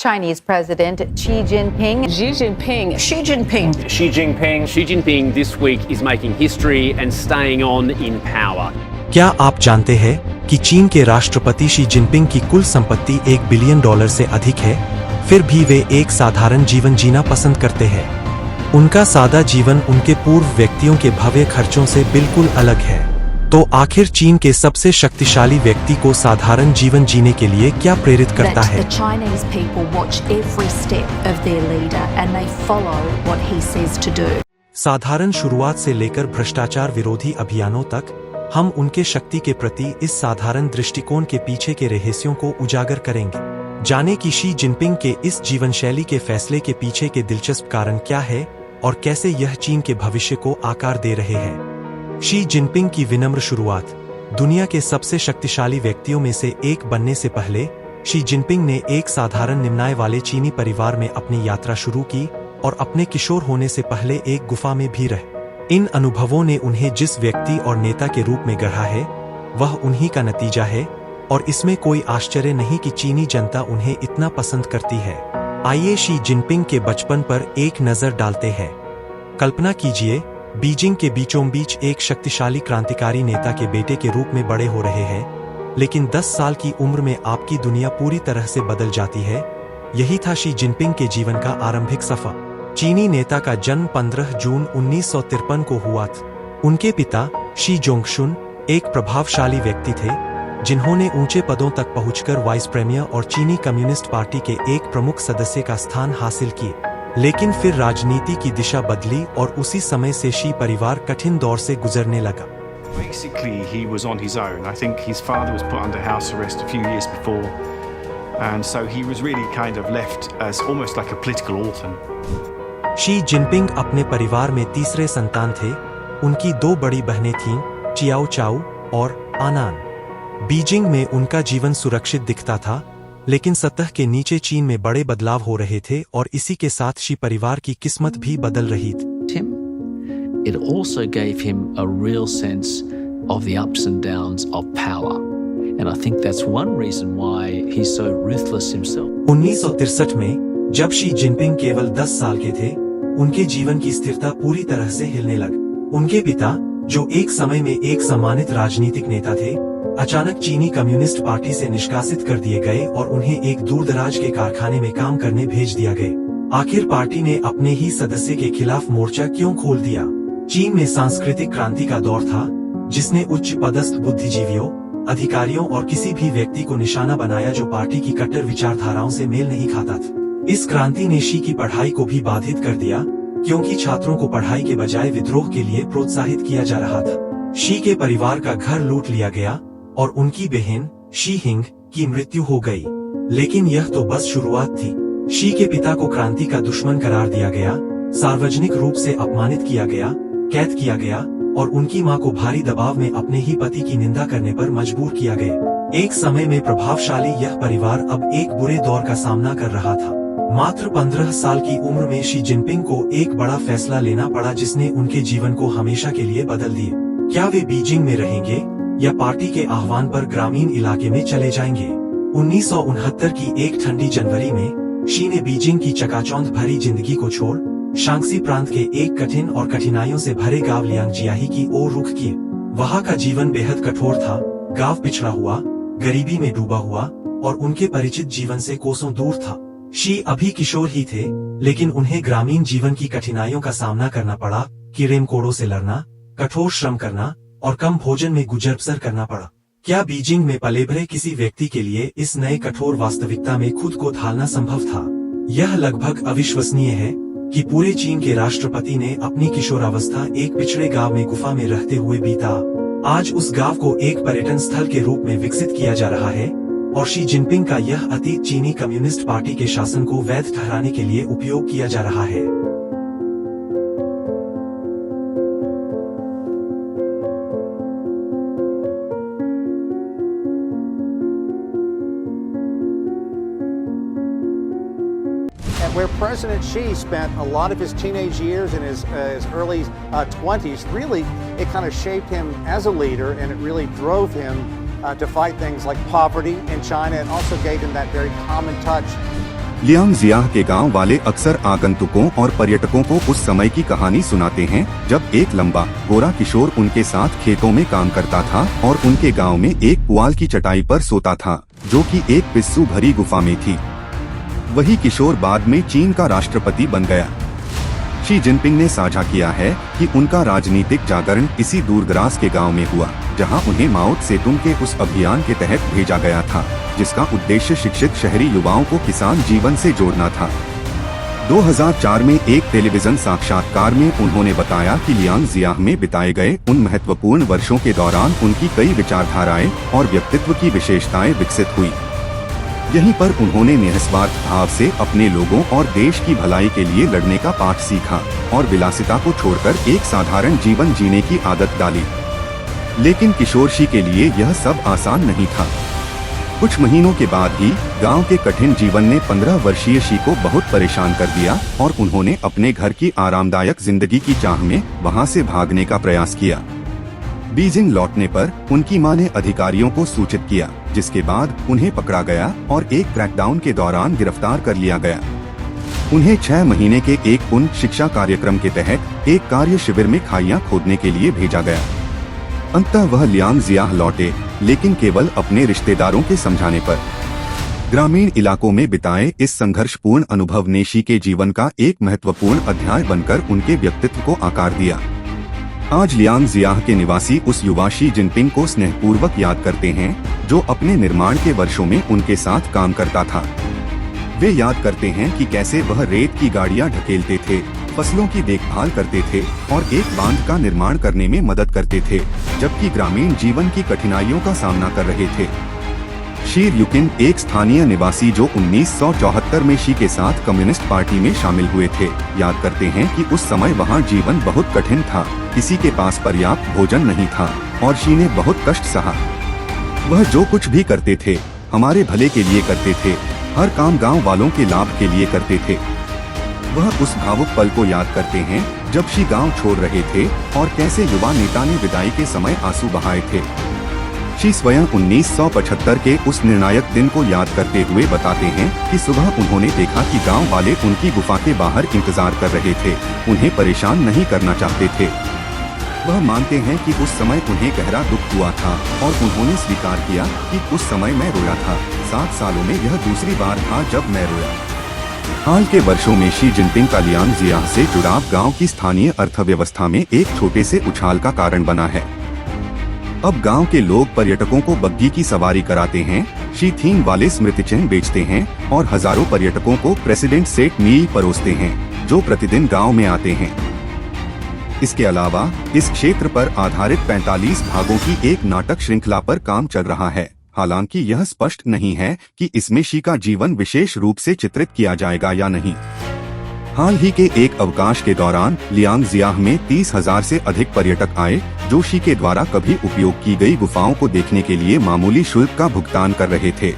Chinese President Xi Jinping. Xi Jinping. Xi Jinping. Xi Jinping. Xi Jinping this week is making history and staying on in power. क्या आप जानते हैं कि चीन के राष्ट्रपति शी जिनपिंग की कुल संपत्ति $1 बिलियन से अधिक है, फिर भी वे एक साधारण जीवन जीना पसंद करते हैं। उनका सादा जीवन उनके पूर्व व्यक्तियों के भव्य खर्चों से बिल्कुल अलग है। तो आखिर चीन के सबसे शक्तिशाली व्यक्ति को साधारण जीवन जीने के लिए क्या प्रेरित करता है? The Chinese people watch every step of their leader and they follow what he says to do. साधारण शुरुआत से लेकर भ्रष्टाचार विरोधी अभियानों तक, हम उनके शक्ति के प्रति इस साधारण दृष्टिकोण के पीछे के रहस्यों को उजागर करेंगे। जाने कि शी जिनपिंग के इस जीवनशैली के फैसले के पीछे के दिलचस्प कारण क्या है और कैसे यह चीन के भविष्य को आकार दे रहे हैं। शी जिनपिंग की विनम्र शुरुआत। दुनिया के सबसे शक्तिशाली व्यक्तियों में से एक बनने से पहले शी जिनपिंग ने एक साधारण निम्नाय वाले चीनी परिवार में अपनी यात्रा शुरू की और अपने किशोर होने से पहले एक गुफा में भी रहे। इन अनुभवों ने उन्हें जिस व्यक्ति और नेता के रूप में गढ़ा है, वह उन्हीं का नतीजा है और इसमें कोई आश्चर्य नहीं कि चीनी जनता उन्हें इतना पसंद करती है। आइए शी जिनपिंग के बचपन पर एक नजर डालते हैं। कल्पना कीजिए, बीजिंग के बीचों बीच एक शक्तिशाली क्रांतिकारी नेता के बेटे के रूप में बड़े हो रहे हैं, लेकिन 10 साल की उम्र में आपकी दुनिया पूरी तरह से बदल जाती है। यही था शी जिनपिंग के जीवन का आरंभिक सफर। चीनी नेता का जन्म 15 जून 1953 को हुआ था। उनके पिता शी जोंगशुन एक प्रभावशाली व्यक्ति थे, जिन्होंने ऊंचे पदों तक पहुंचकर वाइस प्रीमियर और चीनी कम्युनिस्ट पार्टी के एक प्रमुख सदस्य का स्थान हासिल किए। लेकिन फिर राजनीति की दिशा बदली और उसी समय से शी परिवार कठिन दौर से गुजरने लगा। Basically, he was on his own. I think his father was put under house arrest a few years before, and so he was really kind of left as almost like a political orphan. Xi Jinping अपने परिवार में तीसरे संतान थे। उनकी 2 बड़ी बहनें थीं, चियाओ चाओ और आनान। बीजिंग में उनका जीवन सुरक्षित दिखता था, लेकिन सतह के नीचे चीन में बड़े बदलाव हो रहे थे और इसी के साथ शी परिवार की किस्मत भी बदल रही थी। It also gave him a real sense of the ups and downs of power, and I think that's one reason why he's so ruthless himself. 1963 में जब शी जिनपिंग केवल 10 साल के थे, उनके जीवन की स्थिरता पूरी तरह से हिलने लगी। उनके पिता, जो एक समय में एक सम्मानित राजनीतिक नेता थे, अचानक चीनी कम्युनिस्ट पार्टी से निष्कासित कर दिए गए और उन्हें एक दूरदराज के कारखाने में काम करने भेज दिया गया। आखिर पार्टी ने अपने ही सदस्य के खिलाफ मोर्चा क्यों खोल दिया? चीन में सांस्कृतिक क्रांति का दौर था, जिसने उच्च पदस्थ बुद्धिजीवियों, अधिकारियों और किसी भी व्यक्ति को निशाना बनाया जो पार्टी की कट्टर विचारधाराओं से मेल नहीं खाता था। इस क्रांति ने शी की पढ़ाई को भी बाधित कर दिया, क्योंकि छात्रों को पढ़ाई के बजाय विद्रोह के लिए प्रोत्साहित किया जा रहा था। शी के परिवार का घर लूट लिया गया और उनकी बहन शी हिंग की मृत्यु हो गई। लेकिन यह तो बस शुरुआत थी। शी के पिता को क्रांति का दुश्मन करार दिया गया, सार्वजनिक रूप से अपमानित किया गया, कैद किया गया और उनकी मां को भारी दबाव में अपने ही पति की निंदा करने पर मजबूर किया गया। एक समय में प्रभावशाली यह परिवार अब एक बुरे दौर का सामना कर रहा था। मात्र 15 साल की उम्र में शी जिनपिंग को एक बड़ा फैसला लेना पड़ा, जिसने उनके जीवन को हमेशा के लिए बदल दिया। क्या वे बीजिंग में रहेंगे या पार्टी के आह्वान पर ग्रामीण इलाके में चले जाएंगे? 1969 की एक ठंडी जनवरी में शी ने बीजिंग की चकाचौंध भरी जिंदगी को छोड़ शांक्सी प्रांत के एक कठिन और कठिनाइयों से भरे गांव लियांगजियाही की ओर रुख किए। वहां का जीवन बेहद कठोर था। गांव पिछड़ा हुआ, गरीबी में डूबा हुआ और उनके परिचित जीवन से कोसों दूर था। शी अभी किशोर ही थे, लेकिन उन्हें ग्रामीण जीवन की कठिनाइयों का सामना करना पड़ा। कीड़े मकोड़ों से लड़ना, कठोर श्रम करना और कम भोजन में गुजर बसर करना पड़ा। क्या बीजिंग में पले भरे किसी व्यक्ति के लिए इस नए कठोर वास्तविकता में खुद को ढालना संभव था? यह लगभग अविश्वसनीय है कि पूरे चीन के राष्ट्रपति ने अपनी किशोरावस्था एक पिछड़े गांव में गुफा में रहते हुए बीता। आज उस गांव को एक पर्यटन स्थल के रूप में विकसित किया जा रहा है और शी जिनपिंग का यह अतीत चीनी कम्युनिस्ट पार्टी के शासन को वैध ठहराने के लिए उपयोग किया जा रहा है। Where President Xi spent a lot of his teenage years and his early 20s, really, it kind of shaped him as a leader, and it really drove him to fight things like poverty in China, and also gave him that very common touch लियांग जियाह के गांव वाले अक्सर आगंतुकों और पर्यटकों को उस समय की कहानी सुनाते हैं जब एक लंबा गोरा किशोर उनके साथ खेतों में काम करता था और उनके गांव में एक पुआल की चटाई पर सोता था, जो कि एक पिस्सू भरी गुफा में थी। वही किशोर बाद में चीन का राष्ट्रपति बन गया। शी जिनपिंग ने साझा किया है कि उनका राजनीतिक जागरण इसी दूरदराज के गांव में हुआ, जहां उन्हें माओ त्से-तुंग के उस अभियान के तहत भेजा गया था, जिसका उद्देश्य शिक्षित शहरी युवाओं को किसान जीवन से जोड़ना था। 2004 में एक टेलीविजन साक्षात्कार में उन्होंने बताया कि लियांग जियाह में बिताए गए उन महत्वपूर्ण वर्षों के दौरान उनकी कई विचारधाराएं और व्यक्तित्व की विशेषताएं विकसित हुई। यहीं पर उन्होंने निस्वार्थ भाव से अपने लोगों और देश की भलाई के लिए लड़ने का पाठ सीखा और विलासिता को छोड़कर एक साधारण जीवन जीने की आदत डाली। लेकिन किशोर शी के लिए यह सब आसान नहीं था। कुछ महीनों के बाद ही गांव के कठिन जीवन ने 15 वर्षीय शी को बहुत परेशान कर दिया और उन्होंने अपने घर की आरामदायक जिंदगी की चाह में वहां से भागने का प्रयास किया। बीजिंग लौटने पर उनकी मां ने अधिकारियों को सूचित किया, जिसके बाद उन्हें पकड़ा गया और एक क्रैकडाउन के दौरान गिरफ्तार कर लिया गया। उन्हें 6 महीने के एक उन शिक्षा कार्यक्रम के तहत एक कार्य शिविर में खाइयां खोदने के लिए भेजा गया। अंततः वह लियांग जियाह लौटे, लेकिन केवल अपने रिश्तेदारों के समझाने पर। ग्रामीण इलाकों में बिताए इस संघर्षपूर्ण अनुभव ने शी के जीवन का एक महत्वपूर्ण अध्याय बनकर उनके व्यक्तित्व को आकार दिया। आज लियांग जियाह के निवासी उस युवा शी जिनपिंग को स्नेहपूर्वक याद करते हैं, जो अपने निर्माण के वर्षों में उनके साथ काम करता था। वे याद करते हैं कि कैसे वह रेत की गाड़ियां ढकेलते थे, फसलों की देखभाल करते थे और एक बांध का निर्माण करने में मदद करते थे, जबकि ग्रामीण जीवन की कठिनाइयों का सामना कर रहे थे। शी र्युकिन एक स्थानीय निवासी जो 1974 में शी के साथ कम्युनिस्ट पार्टी में शामिल हुए थे, याद करते हैं कि उस समय वहां जीवन बहुत कठिन था, किसी के पास पर्याप्त भोजन नहीं था और शी ने बहुत कष्ट सहा। वह जो कुछ भी करते थे हमारे भले के लिए करते थे, हर काम गांव वालों के लाभ के लिए करते थे। वह उस भावुक पल को याद करते हैं जब शी गांव छोड़ रहे थे और कैसे युवा नेता ने विदाई के समय आंसू बहाए थे। शी स्वयं 1975 के उस निर्णायक दिन को याद करते हुए बताते हैं कि सुबह उन्होंने देखा कि गांव वाले उनकी गुफा के बाहर इंतजार कर रहे थे, उन्हें परेशान नहीं करना चाहते थे। वह मानते हैं कि उस समय उन्हें गहरा दुख हुआ था और उन्होंने स्वीकार किया कि उस समय मैं रोया था। 7 सालों में यह दूसरी बार था जब मैं रोया। हाल के वर्षों में शी जिनपिंग का लियांग जियाह से जुड़ाव गांव की स्थानीय अर्थव्यवस्था में एक छोटे से उछाल का कारण बना है। अब गांव के लोग पर्यटकों को बग्गी की सवारी कराते हैं, शी थीम वाले स्मृति चिन्ह बेचते हैं और हजारों पर्यटकों को प्रेसिडेंट सेट मील परोसते हैं, जो प्रतिदिन गांव में आते हैं। इसके अलावा इस क्षेत्र पर आधारित 45 भागों की एक नाटक श्रृंखला पर काम चल रहा है। हालांकि यह स्पष्ट नहीं है कि इसमें शी का जीवन विशेष रूप से चित्रित किया जाएगा या नहीं। हाल ही के एक अवकाश के दौरान लियांग जियाह में 30,000 से अधिक पर्यटक आए, जो शी के द्वारा कभी उपयोग की गई गुफाओं को देखने के लिए मामूली शुल्क का भुगतान कर रहे थे।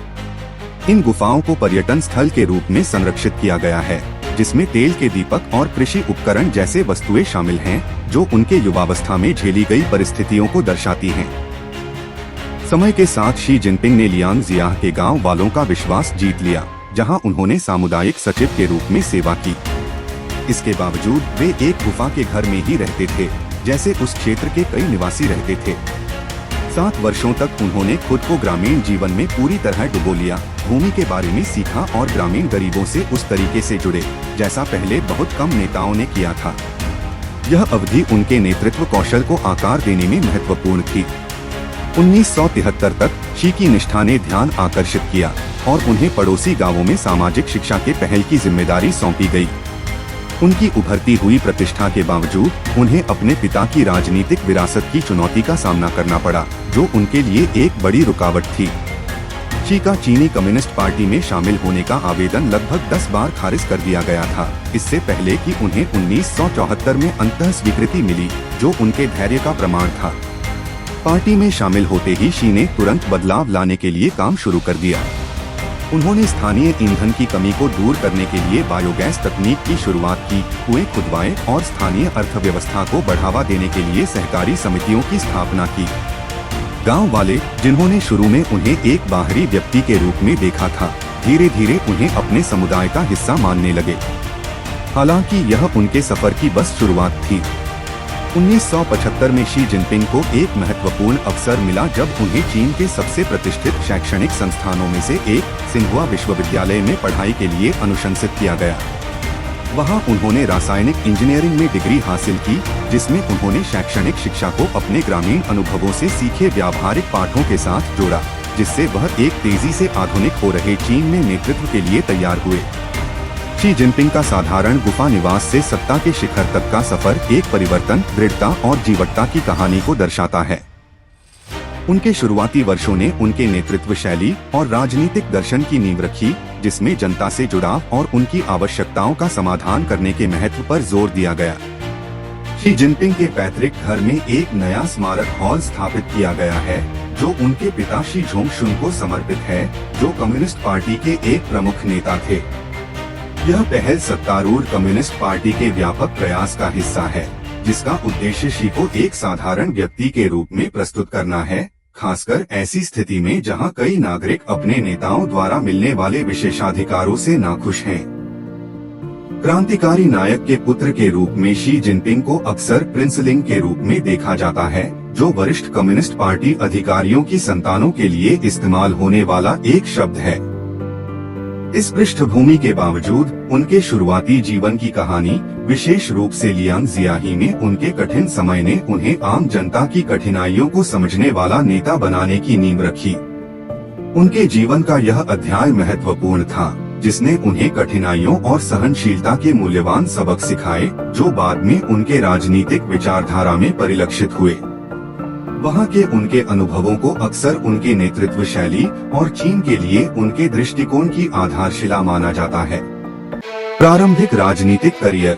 इन गुफाओं को पर्यटन स्थल के रूप में संरक्षित किया गया है, जिसमें तेल के दीपक और कृषि उपकरण जैसे वस्तुएं शामिल हैं, जो उनके युवावस्था में झेली गई परिस्थितियों को दर्शाती हैं। समय के साथ शी जिनपिंग ने लियांग जियाह के गांव वालों का विश्वास जीत लिया, जहां उन्होंने सामुदायिक सचिव के रूप में सेवा की। इसके बावजूद वे एक गुफा के घर में ही रहते थे, जैसे उस क्षेत्र के कई निवासी रहते थे। 7 वर्षों तक उन्होंने खुद को ग्रामीण जीवन में पूरी तरह डुबो लिया, भूमि के बारे में सीखा और ग्रामीण गरीबों से उस तरीके से जुड़े जैसा पहले बहुत कम नेताओं ने किया था। यह अवधि उनके नेतृत्व कौशल को आकार देने में महत्वपूर्ण थी। 1973 तक शी की निष्ठा ने ध्यान आकर्षित किया और उन्हें पड़ोसी गांवों में सामाजिक शिक्षा के पहल की जिम्मेदारी सौंपी गई। उनकी उभरती हुई प्रतिष्ठा के बावजूद उन्हें अपने पिता की राजनीतिक विरासत की चुनौती का सामना करना पड़ा, जो उनके लिए एक बड़ी रुकावट थी। शी का चीनी कम्युनिस्ट पार्टी में शामिल होने का आवेदन लगभग 10 बार खारिज कर दिया गया था, इससे पहले कि उन्हें 1974 में अंततः स्वीकृति मिली, जो उनके धैर्य का प्रमाण था। पार्टी में शामिल होते ही शी ने तुरंत बदलाव लाने के लिए काम शुरू कर दिया। उन्होंने स्थानीय ईंधन की कमी को दूर करने के लिए बायोगैस तकनीक की शुरुआत की, कुएं खुदवाए और स्थानीय अर्थव्यवस्था को बढ़ावा देने के लिए सहकारी समितियों की स्थापना की। गांव वाले, जिन्होंने शुरू में उन्हें एक बाहरी व्यक्ति के रूप में देखा था, धीरे धीरे उन्हें अपने समुदाय का हिस्सा मानने लगे। हालांकि यह उनके सफर की बस शुरुआत थी। 1975 में शी जिनपिंग को एक महत्वपूर्ण अवसर मिला जब उन्हें चीन के सबसे प्रतिष्ठित शैक्षणिक संस्थानों में से एक सिन्हुआ विश्वविद्यालय में पढ़ाई के लिए अनुशंसित किया गया। वहां उन्होंने रासायनिक इंजीनियरिंग में डिग्री हासिल की, जिसमें उन्होंने शैक्षणिक शिक्षा को अपने ग्रामीण अनुभवों से सीखे व्यावहारिक पाठों के साथ जोड़ा, जिससे वह एक तेजी से आधुनिक हो रहे चीन में नेतृत्व के लिए तैयार हुए। शी जिनपिंग का साधारण गुफा निवास से सत्ता के शिखर तक का सफर एक परिवर्तन, दृढ़ता और जीवटता की कहानी को दर्शाता है। उनके शुरुआती वर्षों ने उनके नेतृत्व शैली और राजनीतिक दर्शन की नींव रखी, जिसमें जनता से जुड़ाव और उनकी आवश्यकताओं का समाधान करने के महत्व पर जोर दिया गया। शी जिनपिंग के पैतृक घर में एक नया स्मारक हॉल स्थापित किया गया है, जो उनके पिता शी जोंगशुन को समर्पित है, जो कम्युनिस्ट पार्टी के एक प्रमुख नेता थे। यह पहल सत्तारूढ़ कम्युनिस्ट पार्टी के व्यापक प्रयास का हिस्सा है, जिसका उद्देश्य शी को एक साधारण व्यक्ति के रूप में प्रस्तुत करना है, खासकर ऐसी स्थिति में जहां कई नागरिक अपने नेताओं द्वारा मिलने वाले विशेषाधिकारों से नाखुश हैं। क्रांतिकारी नायक के पुत्र के रूप में शी जिनपिंग को अक्सर प्रिंसलिंग के रूप में देखा जाता है, जो वरिष्ठ कम्युनिस्ट पार्टी अधिकारियों की संतानों के लिए इस्तेमाल होने वाला एक शब्द है। इस पृष्ठभूमि के बावजूद उनके शुरुआती जीवन की कहानी, विशेष रूप से लियांग जियाही में उनके कठिन समय ने उन्हें आम जनता की कठिनाइयों को समझने वाला नेता बनाने की नींव रखी। उनके जीवन का यह अध्याय महत्वपूर्ण था, जिसने उन्हें कठिनाइयों और सहनशीलता के मूल्यवान सबक सिखाए, जो बाद में उनके राजनीतिक विचारधारा में परिलक्षित हुए। वहाँ के उनके अनुभवों को अक्सर उनके नेतृत्व शैली और चीन के लिए उनके दृष्टिकोण की आधारशिला माना जाता है। प्रारंभिक राजनीतिक करियर।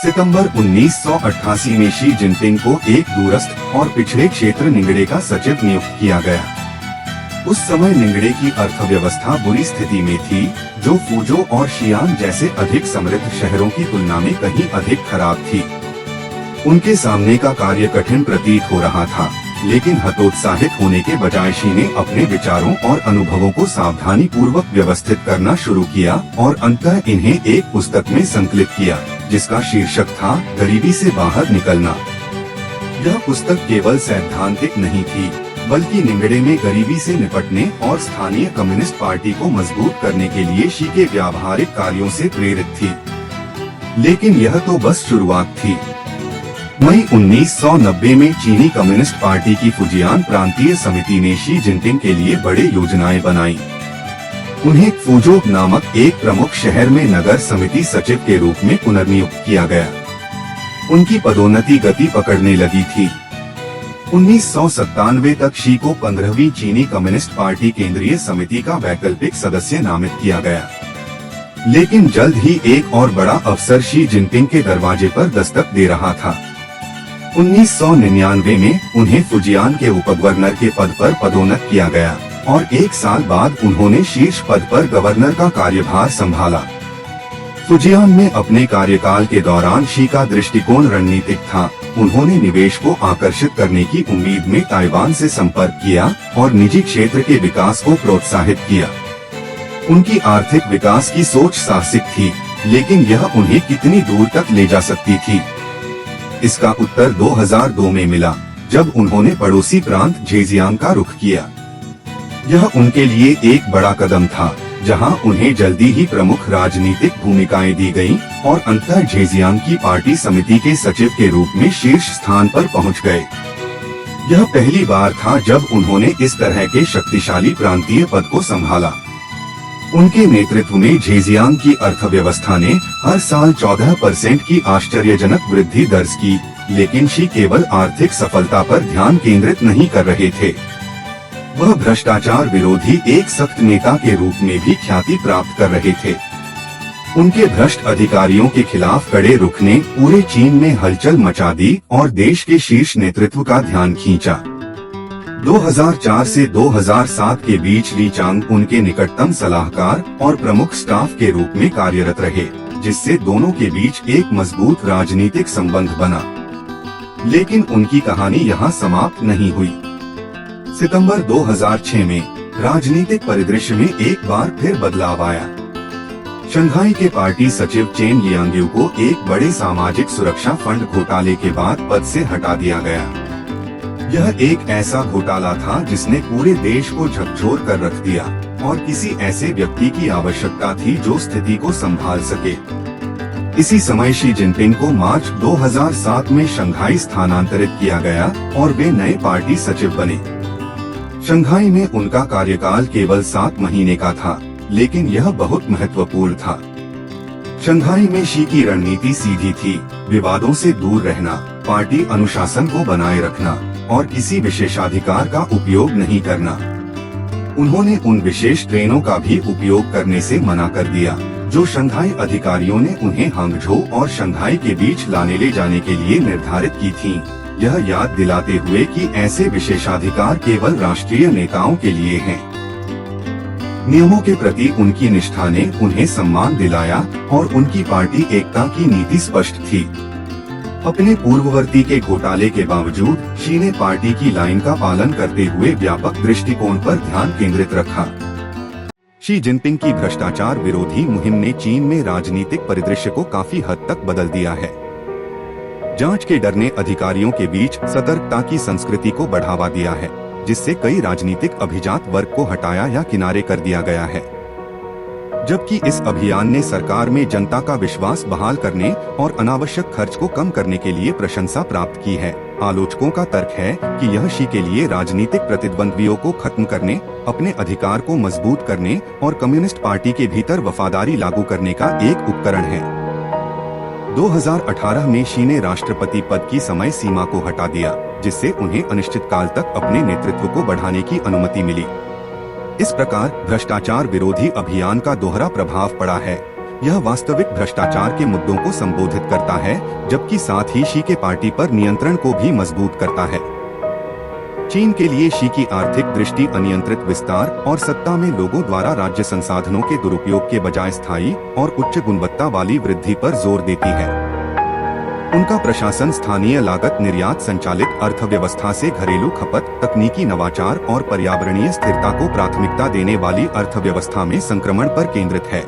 सितंबर 1988 में शी जिनपिंग को एक दूरस्थ और पिछड़े क्षेत्र निंगड़े का सचिव नियुक्त किया गया। उस समय निंगड़े की अर्थव्यवस्था बुरी स्थिति में थी, जो फुजो और शियांग जैसे अधिक समृद्ध शहरों की तुलना में कहीं अधिक खराब थी। उनके सामने का कार्य कठिन प्रतीत हो रहा था, लेकिन हतोत्साहित होने के बजाय शी ने अपने विचारों और अनुभवों को सावधानी पूर्वक व्यवस्थित करना शुरू किया और अंततः इन्हें एक पुस्तक में संकलित किया, जिसका शीर्षक था गरीबी से बाहर निकलना। यह पुस्तक केवल सैद्धांतिक नहीं थी, बल्कि निंगड़े में गरीबी से निपटने और स्थानीय कम्युनिस्ट पार्टी को मजबूत करने के लिए शी के व्यावहारिक कार्यों से प्रेरित थी। लेकिन यह तो बस शुरुआत थी। मई 1990 में चीनी कम्युनिस्ट पार्टी की फुजियान प्रांतीय समिति ने शी जिनपिंग के लिए बड़े योजनाएं बनाई। उन्हें फुजो नामक एक प्रमुख शहर में नगर समिति सचिव के रूप में पुनर्नियुक्त किया गया। उनकी पदोन्नति गति पकड़ने लगी थी। 1997 तक शी को 15वीं चीनी कम्युनिस्ट पार्टी केंद्रीय समिति का वैकल्पिक सदस्य नामित किया गया। लेकिन जल्द ही एक और बड़ा अवसर शी जिनपिंग के दरवाजे पर दस्तक दे रहा था। 1999 में उन्हें फुजियान के उपगवर्नर के पद पर पदोन्नत किया गया और एक साल बाद उन्होंने शीर्ष पद पर गवर्नर का कार्यभार संभाला। फुजियान में अपने कार्यकाल के दौरान शी का दृष्टिकोण रणनीतिक था। उन्होंने निवेश को आकर्षित करने की उम्मीद में ताइवान से संपर्क किया और निजी क्षेत्र के विकास को प्रोत्साहित किया। उनकी आर्थिक विकास की सोच साहसिक थी, लेकिन यह उन्हें कितनी दूर तक ले जा सकती थी? इसका उत्तर 2002 में मिला, जब उन्होंने पड़ोसी प्रांत झेजियांग का रुख किया। यह उनके लिए एक बड़ा कदम था, जहां उन्हें जल्दी ही प्रमुख राजनीतिक भूमिकाएं दी गईं और अंततः झेजियांग की पार्टी समिति के सचिव के रूप में शीर्ष स्थान पर पहुंच गए। यह पहली बार था जब उन्होंने इस तरह के शक्तिशाली प्रांतीय पद को संभाला। उनके नेतृत्व में झेजियांग की अर्थव्यवस्था ने हर साल 14% की आश्चर्यजनक वृद्धि दर्ज की, लेकिन शी केवल आर्थिक सफलता पर ध्यान केंद्रित नहीं कर रहे थे। वह भ्रष्टाचार विरोधी एक सख्त नेता के रूप में भी ख्याति प्राप्त कर रहे थे। उनके भ्रष्ट अधिकारियों के खिलाफ कड़े रुख ने पूरे चीन में हलचल मचा दी और देश के शीर्ष नेतृत्व का ध्यान खींचा। 2004 से 2007 के बीच ली चांग उनके निकटतम सलाहकार और प्रमुख स्टाफ के रूप में कार्यरत रहे, जिससे दोनों के बीच एक मजबूत राजनीतिक संबंध बना। लेकिन उनकी कहानी यहाँ समाप्त नहीं हुई। सितंबर 2006 में राजनीतिक परिदृश्य में एक बार फिर बदलाव आया। शंघाई के पार्टी सचिव चेन लियांग्यू को एक बड़े सामाजिक सुरक्षा फंड घोटाले के बाद पद से हटा दिया गया। यह एक ऐसा घोटाला था जिसने पूरे देश को झकझोर कर रख दिया और किसी ऐसे व्यक्ति की आवश्यकता थी जो स्थिति को संभाल सके। इसी समय शी जिनपिंग को मार्च 2007 में शंघाई स्थानांतरित किया गया और वे नए पार्टी सचिव बने। शंघाई में उनका कार्यकाल केवल 7 महीने का था, लेकिन यह बहुत महत्वपूर्ण था। शंघाई में शी की रणनीति सीधी थी, विवादों से दूर रहना, पार्टी अनुशासन को बनाए रखना और किसी विशेषाधिकार का उपयोग नहीं करना। उन्होंने उन विशेष ट्रेनों का भी उपयोग करने से मना कर दिया जो शंघाई अधिकारियों ने उन्हें हांगझो और शंघाई के बीच लाने ले जाने के लिए निर्धारित की थीं। यह याद दिलाते हुए कि ऐसे विशेषाधिकार केवल राष्ट्रीय नेताओं के लिए हैं। नियमों के प्रति उनकी निष्ठा ने उन्हें सम्मान दिलाया और उनकी पार्टी एकता की नीति स्पष्ट थी। अपने पूर्ववर्ती के घोटाले के बावजूद शी ने पार्टी की लाइन का पालन करते हुए व्यापक दृष्टिकोण पर ध्यान केंद्रित रखा। शी जिनपिंग की भ्रष्टाचार विरोधी मुहिम ने चीन में राजनीतिक परिदृश्य को काफी हद तक बदल दिया है। जांच के डर ने अधिकारियों के बीच सतर्कता की संस्कृति को बढ़ावा दिया है, जिससे कई राजनीतिक अभिजात वर्ग को हटाया या किनारे कर दिया गया है। जबकि इस अभियान ने सरकार में जनता का विश्वास बहाल करने और अनावश्यक खर्च को कम करने के लिए प्रशंसा प्राप्त की है। आलोचकों का तर्क है कि यह शी के लिए राजनीतिक प्रतिद्वंद्वियों को खत्म करने, अपने अधिकार को मजबूत करने और कम्युनिस्ट पार्टी के भीतर वफादारी लागू करने का एक उपकरण है। 2018 में शी ने राष्ट्रपति पद की समय सीमा को हटा दिया, जिससे उन्हें अनिश्चित काल तक अपने नेतृत्व को बढ़ाने की अनुमति मिली। इस प्रकार भ्रष्टाचार विरोधी अभियान का दोहरा प्रभाव पड़ा है। यह वास्तविक भ्रष्टाचार के मुद्दों को संबोधित करता है, जबकि साथ ही शी के पार्टी पर नियंत्रण को भी मजबूत करता है। चीन के लिए शी की आर्थिक दृष्टि अनियंत्रित विस्तार और सत्ता में लोगों द्वारा राज्य संसाधनों के दुरुपयोग के बजाय स्थायी और उच्च गुणवत्ता वाली वृद्धि पर जोर देती है। उनका प्रशासन स्थानीय लागत, निर्यात संचालित अर्थव्यवस्था से घरेलू खपत, तकनीकी नवाचार और पर्यावरणीय स्थिरता को प्राथमिकता देने वाली अर्थव्यवस्था में संक्रमण पर केंद्रित है।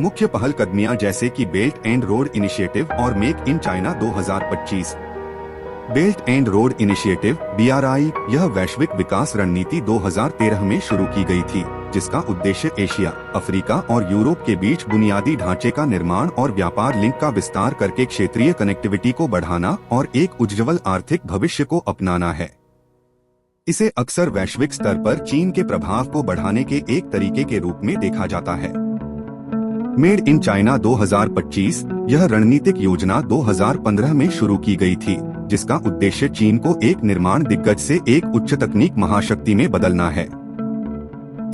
मुख्य पहलकदमियां जैसे कि बेल्ट एंड रोड इनिशिएटिव और make in China 2025। Belt and road initiative (BRI) यह वैश्विक विकास रणनीति 2013 में शुरू की गई थी, जिसका उद्देश्य एशिया, अफ्रीका और यूरोप के बीच बुनियादी ढांचे का निर्माण और व्यापार लिंक का विस्तार करके क्षेत्रीय कनेक्टिविटी को बढ़ाना और एक उज्ज्वल आर्थिक भविष्य को अपनाना है। इसे अक्सर वैश्विक स्तर पर चीन के प्रभाव को बढ़ाने के एक तरीके के रूप में देखा जाता है। मेड इन चाइना 2025 यह रणनीतिक योजना 2015 में शुरू की गई थी, जिसका उद्देश्य चीन को एक निर्माण दिग्गज से एक उच्च तकनीक महाशक्ति में बदलना है।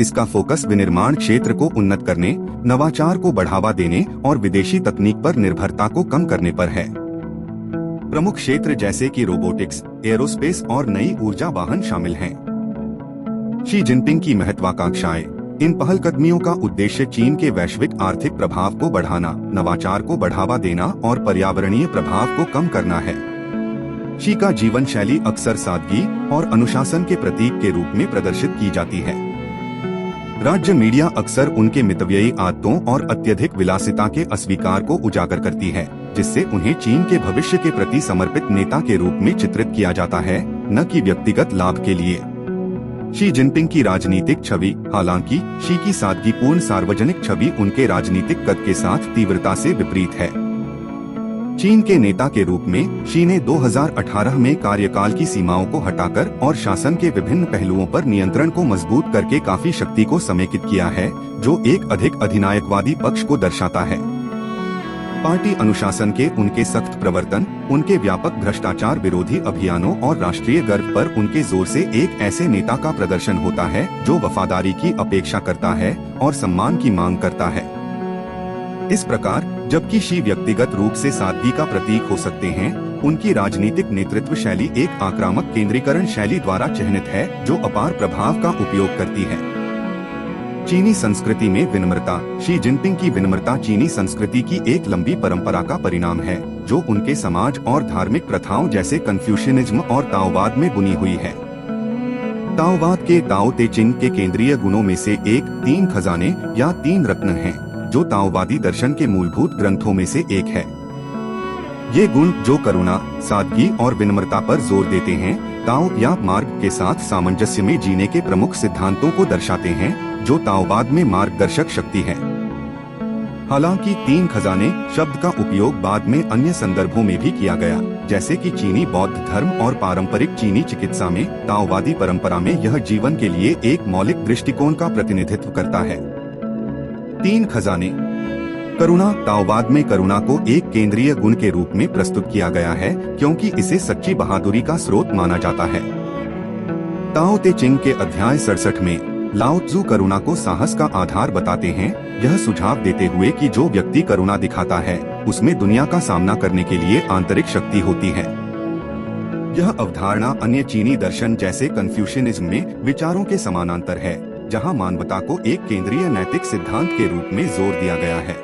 इसका फोकस विनिर्माण क्षेत्र को उन्नत करने, नवाचार को बढ़ावा देने और विदेशी तकनीक पर निर्भरता को कम करने पर है। प्रमुख क्षेत्र जैसे कि रोबोटिक्स, एरोस्पेस और नई ऊर्जा वाहन शामिल हैं। शी जिनपिंग की महत्वाकांक्षाएं। इन पहलकदमियों का उद्देश्य चीन के वैश्विक आर्थिक प्रभाव को बढ़ाना, नवाचार को बढ़ावा देना और पर्यावरणीय प्रभाव को कम करना है। शी का जीवन शैली अक्सर सादगी और अनुशासन के प्रतीक के रूप में प्रदर्शित की जाती है। राज्य मीडिया अक्सर उनके मितव्ययी आदतों और अत्यधिक विलासिता के अस्वीकार को उजागर करती है, जिससे उन्हें चीन के भविष्य के प्रति समर्पित नेता के रूप में चित्रित किया जाता है, न कि व्यक्तिगत लाभ के लिए। शी जिनपिंग की राजनीतिक छवि। हालांकि शी की सादगीपूर्ण सार्वजनिक छवि उनके राजनीतिक कद के साथ तीव्रता से विपरीत है। चीन के नेता के रूप में शी ने 2018 में कार्यकाल की सीमाओं को हटाकर और शासन के विभिन्न पहलुओं पर नियंत्रण को मजबूत करके काफी शक्ति को समेकित किया है, जो एक अधिक अधिनायकवादी पक्ष को दर्शाता है। पार्टी अनुशासन के उनके सख्त प्रवर्तन, उनके व्यापक भ्रष्टाचार विरोधी अभियानों और राष्ट्रीय गर्व पर उनके जोर से एक ऐसे नेता का प्रदर्शन होता है जो वफादारी की अपेक्षा करता है और सम्मान की मांग करता है। इस प्रकार, जबकि शी व्यक्तिगत रूप से सादगी का प्रतीक हो सकते हैं, उनकी राजनीतिक नेतृत्व शैली एक आक्रामक केंद्रीकरण शैली द्वारा चिह्नित है, जो अपार प्रभाव का उपयोग करती है। चीनी संस्कृति में विनम्रता। शी जिनपिंग की विनम्रता चीनी संस्कृति की एक लंबी परंपरा का परिणाम है, जो उनके समाज और धार्मिक प्रथाओं जैसे कन्फ्यूशियनिज्म और ताओवाद में बुनी हुई है। ताओवाद के ताओ ते चिंग के केंद्रीय गुणों में से एक 3 खजाने या 3 रत्न हैं, जो ताओवादी दर्शन के मूलभूत ग्रंथों में से एक है। ये गुण जो करुणा, सादगी और विनम्रता पर जोर देते हैं, ताओ या मार्ग के साथ सामंजस्य में जीने के प्रमुख सिद्धांतों को दर्शाते हैं, जो ताओवाद में मार्गदर्शक शक्ति है। हालांकि 3 खजाने शब्द का उपयोग बाद में अन्य संदर्भों में भी किया गया, जैसे कि चीनी बौद्ध धर्म और पारंपरिक चीनी चिकित्सा में। ताओवादी परंपरा में यह जीवन के लिए एक मौलिक दृष्टिकोण का प्रतिनिधित्व करता है। 3 खजाने। करुणा। ताओवाद में करुणा को एक केंद्रीय गुण के रूप में प्रस्तुत किया गया है, क्योंकि इसे सच्ची बहादुरी का स्रोत माना जाता है। ताओ ते चिंग के अध्याय 67 में लाओ त्सु करुणा को साहस का आधार बताते हैं, यह सुझाव देते हुए कि जो व्यक्ति करुणा दिखाता है, उसमें दुनिया का सामना करने के लिए आंतरिक शक्ति होती है। यह अवधारणा अन्य चीनी दर्शन जैसे कन्फ्यूशियनिज्म में विचारों के समानांतर है, जहां मानवता को एक केंद्रीय नैतिक सिद्धांत के रूप में जोर दिया गया है।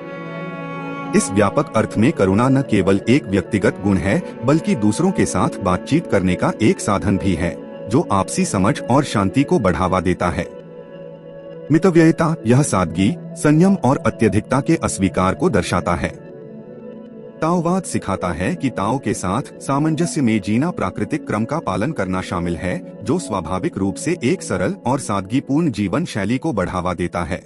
इस व्यापक अर्थ में करुणा न केवल एक व्यक्तिगत गुण है, बल्कि दूसरों के साथ बातचीत करने का एक साधन भी है, जो आपसी समझ और शांति को बढ़ावा देता है। मितव्ययिता। यह सादगी, संयम और अत्यधिकता के अस्वीकार को दर्शाता है। ताओवाद सिखाता है कि ताओ के साथ सामंजस्य में जीना प्राकृतिक क्रम का पालन करना शामिल है, जो स्वाभाविक रूप से एक सरल और सादगीपूर्ण जीवन शैली को बढ़ावा देता है।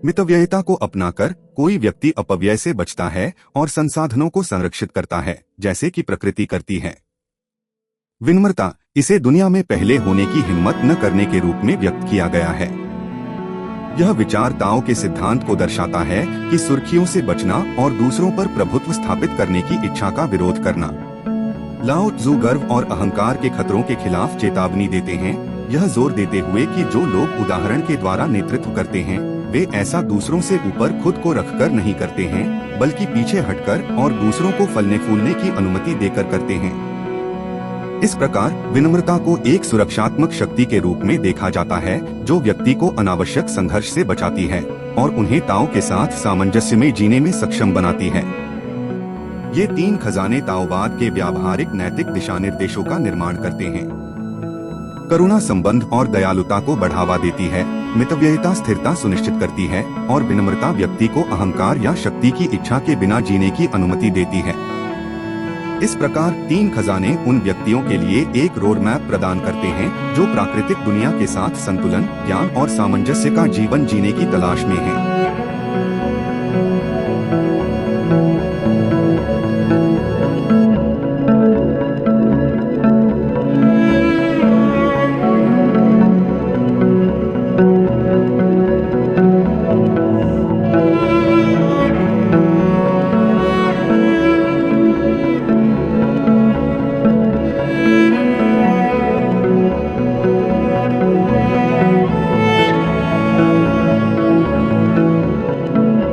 मितव्ययिता को अपनाकर कोई व्यक्ति अपव्यय से बचता है और संसाधनों को संरक्षित करता है, जैसे कि प्रकृति करती है। विनम्रता। इसे दुनिया में पहले होने की हिम्मत न करने के रूप में व्यक्त किया गया है। यह विचार ताओ के सिद्धांत को दर्शाता है कि सुर्खियों से बचना और दूसरों पर प्रभुत्व स्थापित करने की इच्छा का विरोध करना। लाओ त्सु गर्व और अहंकार के खतरों के खिलाफ चेतावनी देते हैं, यह जोर देते हुए कि जो लोग उदाहरण के द्वारा नेतृत्व करते हैं, वे ऐसा दूसरों से ऊपर खुद को रखकर नहीं करते हैं, बल्कि पीछे हटकर और दूसरों को फलने फूलने की अनुमति देकर करते हैं। इस प्रकार विनम्रता को एक सुरक्षात्मक शक्ति के रूप में देखा जाता है, जो व्यक्ति को अनावश्यक संघर्ष से बचाती है और उन्हें ताओ के साथ सामंजस्य में जीने में सक्षम बनाती है। ये 3 खजाने ताओवाद के व्यावहारिक नैतिक दिशा निर्देशों का निर्माण करते हैं। करुणा संबंध और दयालुता को बढ़ावा देती है, मितव्ययिता स्थिरता सुनिश्चित करती है और विनम्रता व्यक्ति को अहंकार या शक्ति की इच्छा के बिना जीने की अनुमति देती है। इस प्रकार 3 खजाने उन व्यक्तियों के लिए एक रोड मैप प्रदान करते हैं, जो प्राकृतिक दुनिया के साथ संतुलन, ज्ञान और सामंजस्य का जीवन जीने की तलाश में हैं।